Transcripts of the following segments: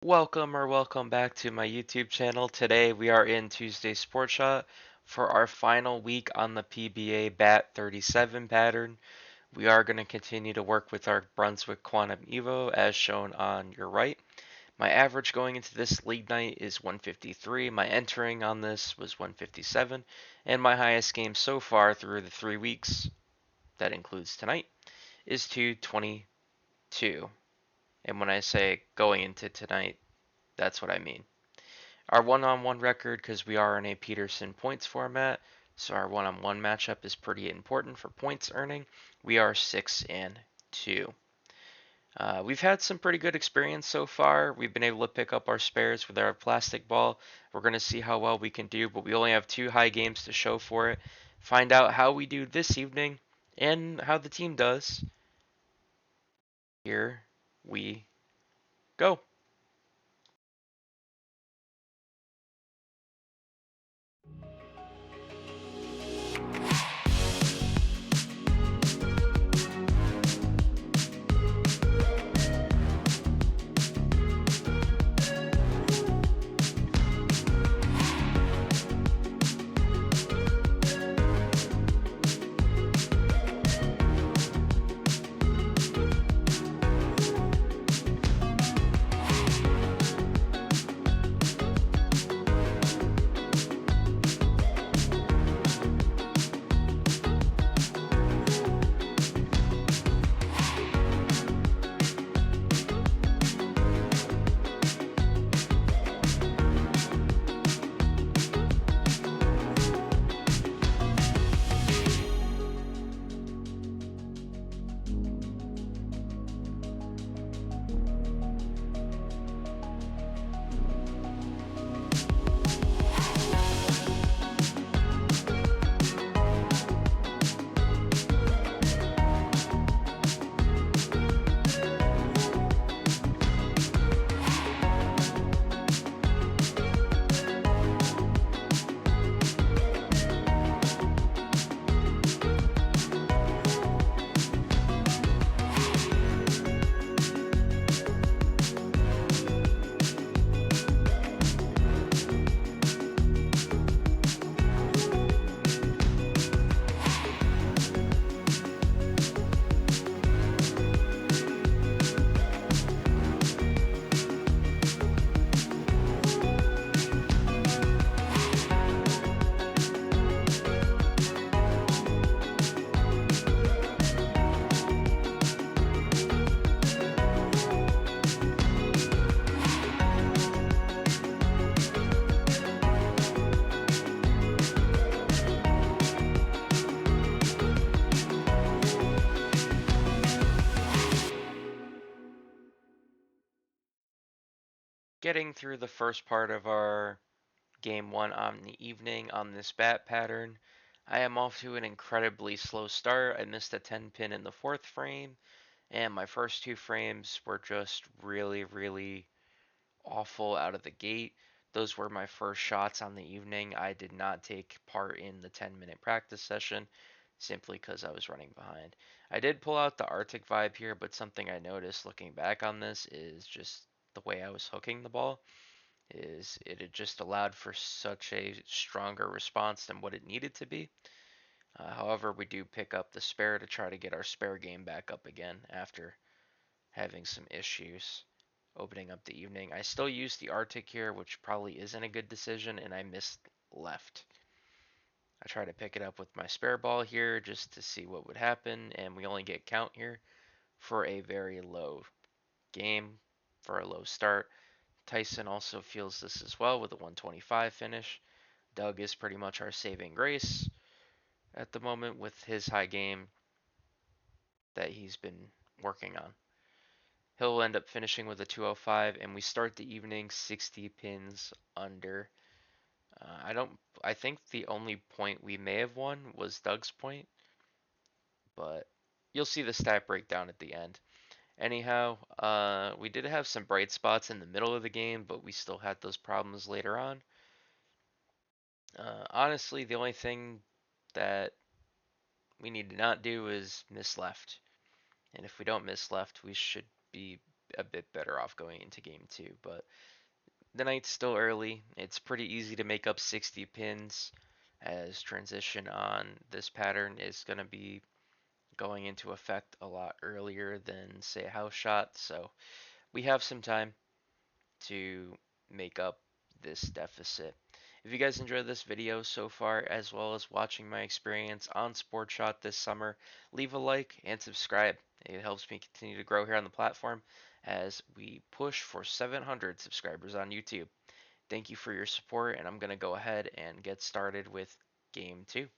Welcome back to my YouTube channel. Today we are in Tuesday Sports Shot for our final week on the PBA BAT 37 pattern. We are going to continue to work with our Brunswick Quantum Evo as shown on your right. My average going into this league night is 153. My entering on this was 157. And my highest game so far through the 3 weeks, that includes tonight, is 222. And when I say going into tonight, that's what I mean. Our one-on-one record, because we are in a Peterson points format, so our one-on-one matchup is pretty important for points earning. We are 6-2. We've had some pretty good experience so far. We've been able to pick up our spares with our plastic ball. We're going to see how well we can do, but we only have 2 high games to show for it. Find out how we do this evening and how the team does. Here we go. Getting through the first part of our game 1 on the evening on this bat pattern. I am off to an incredibly slow start. I missed a 10 pin in the 4th frame, and my first 2 frames were just really awful out of the gate. Those were my first shots on the evening. I did not take part in the 10-minute practice session simply because I was running behind. I did pull out the Arctic vibe here, but something I noticed looking back on this is just the way I was hooking the ball is it had just allowed for such a stronger response than what it needed to be. However, we do pick up the spare to try to get our spare game back up again after having some issues opening up the evening. I still use the Arctic here, which probably isn't a good decision, and I missed left. I try to pick it up with my spare ball here just to see what would happen, and we only get count here for a very low game, for a low start. Tyson also feels this as well with a 125 finish. Doug is pretty much our saving grace at the moment with his high game that he's been working on. He'll end up finishing with a 205, and we start the evening 60 pins under. I think the only point we may have won was Doug's point, but you'll see the stat breakdown at the end. Anyhow, we did have some bright spots in the middle of the game, but we still had those problems later on. Honestly, the only thing that we need to not do is miss left. And if we don't miss left, we should be a bit better off going into game two. But the night's still early. It's pretty easy to make up 60 pins, as transition on this pattern is going to be going into effect a lot earlier than, say, a house shot. So we have some time to make up this deficit. If you guys enjoyed this video so far, as well as watching my experience on Sport Shot this summer, leave a like and subscribe. It helps me continue to grow here on the platform as we push for 700 subscribers on YouTube. Thank you for your support, and I'm going to go ahead and get started with game two.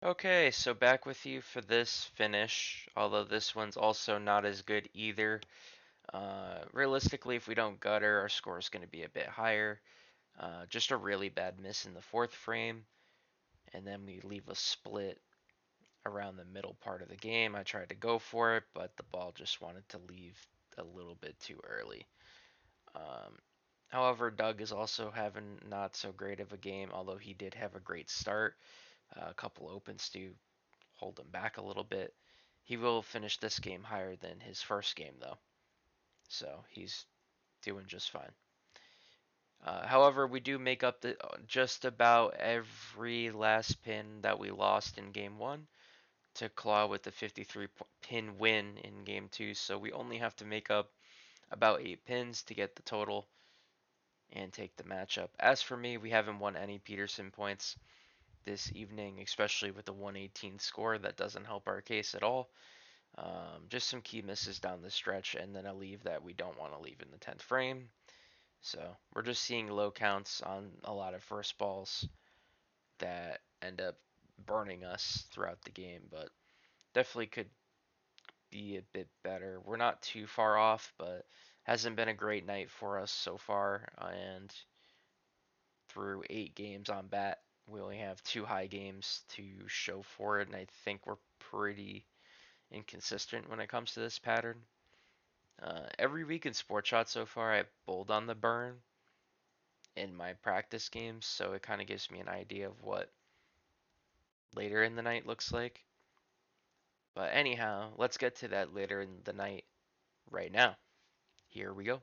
Okay, so back with you for this finish, although this one's also not as good either. Realistically, if we don't gutter, our score is going to be a bit higher. Just a really bad miss in the fourth frame, and then we leave a split around the middle part of the game. I tried to go for it, but the ball just wanted to leave a little bit too early. Um, However, Doug is also having not so great of a game, although he did have a great start. A couple opens to hold him back a little bit. He will finish this game higher than his first game, though, so he's doing just fine. However, we do make up just about every last pin that we lost in game one to claw with the 53 pin win in game two. So we only have to make up about 8 pins to get the total and take the matchup. As for me, we haven't won any Peterson points this evening, especially with the 118 score. That doesn't help our case at all. Just some key misses down the stretch, and then a leave that we don't want to leave in the 10th frame. So we're just seeing low counts on a lot of first balls that end up burning us throughout the game, but definitely could be a bit better. We're not too far off, but hasn't been a great night for us so far. And through 8 games on bat, we only have 2 high games to show for it, and I think we're pretty inconsistent when it comes to this pattern. Every week in Sport Shot so far, I bowled on the burn in my practice games, so it kind of gives me an idea of what later in the night looks like. But anyhow, let's get to that later in the night right now. Here we go.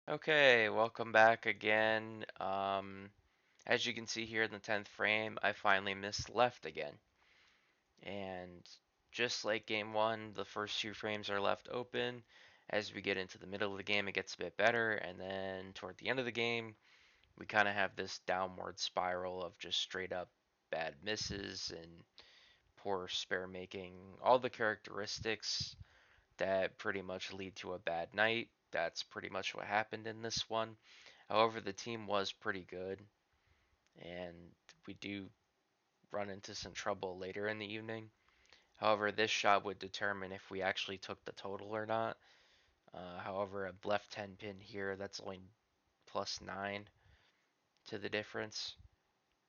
Okay, welcome back again. As you can see here in the 10th frame, I finally missed left again. And just like game one, the first two frames are left open. As we get into the middle of the game, it gets a bit better. And then toward the end of the game, we kind of have this downward spiral of just straight up bad misses and poor spare making. All the characteristics that pretty much lead to a bad night. That's pretty much what happened in this one. However, the team was pretty good, and we do run into some trouble later in the evening. However, this shot would determine if we actually took the total or not. However, a left 10 pin here, that's only plus 9 to the difference.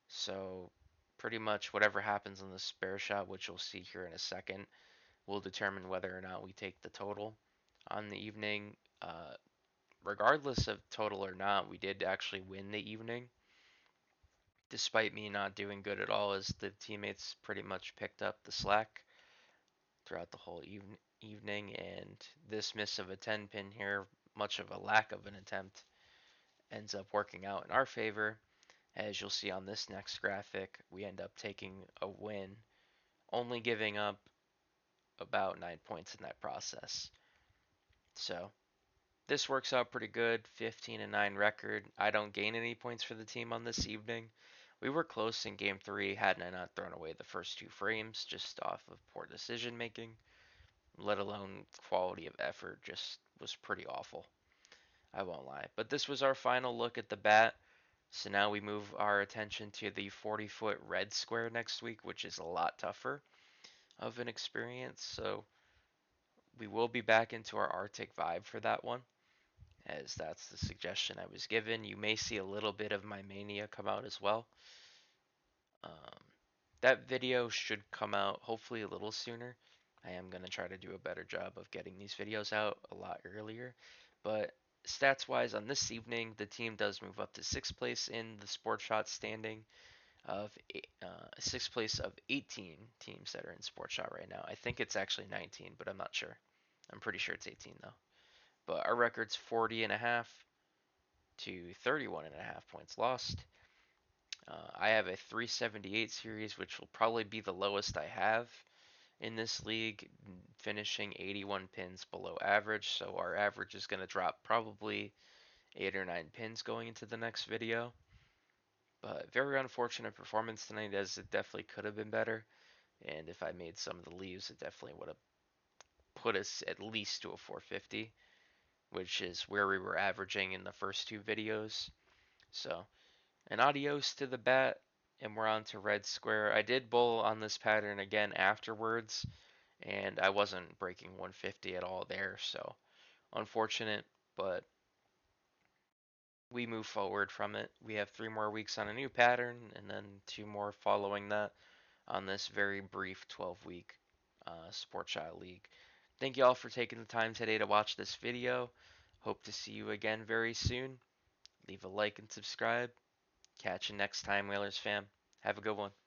So, pretty much whatever happens on the spare shot, which you'll see here in a second, will determine whether or not we take the total on the evening. Regardless of total or not, we did actually win the evening, despite me not doing good at all, as the teammates pretty much picked up the slack throughout the whole evening. And this miss of a 10 pin here, much of a lack of an attempt, ends up working out in our favor. As you'll see on this next graphic, we end up taking a win, only giving up about 9 points in that process. So this works out pretty good. 15-9 record. I don't gain any points for the team on this evening. We were close in game 3 hadn't I not thrown away the first two frames just off of poor decision making, let alone quality of effort. Just was pretty awful. I won't lie. But this was our final look at the bat. So now we move our attention to the 40-foot red square next week, which is a lot tougher of an experience. So we will be back into our Arctic vibe for that one. as that's the suggestion I was given. You may see a little bit of my mania come out as well. Um, that video should come out hopefully a little sooner. I am going to try to do a better job of getting these videos out a lot earlier. But stats wise, on this evening, the team does move up to sixth place in the Sports Shot standing of sixth place of 18 teams that are in Sports Shot right now. I think it's actually 19, but I'm not sure. I'm pretty sure it's 18 though. But our record's 40 and a half to 31 and a half points lost. I have a 378 series, which will probably be the lowest I have in this league, finishing 81 pins below average. So our average is going to drop probably 8 or 9 pins going into the next video. But very unfortunate performance tonight, as it definitely could have been better. And if I made some of the leaves, it definitely would have put us at least to a 450, which is where we were averaging in the first two videos. So, an adios to the bat, and we're on to red square. I did bowl on this pattern again afterwards, and I wasn't breaking 150 at all there, so unfortunate, but we move forward from it. We have 3 more weeks on a new pattern, and then 2 more following that on this very brief 12-week Sports Shot League. Thank you all for taking the time today to watch this video. Hope to see you again very soon. Leave a like and subscribe. Catch you next time, Whalers fam. Have a good one.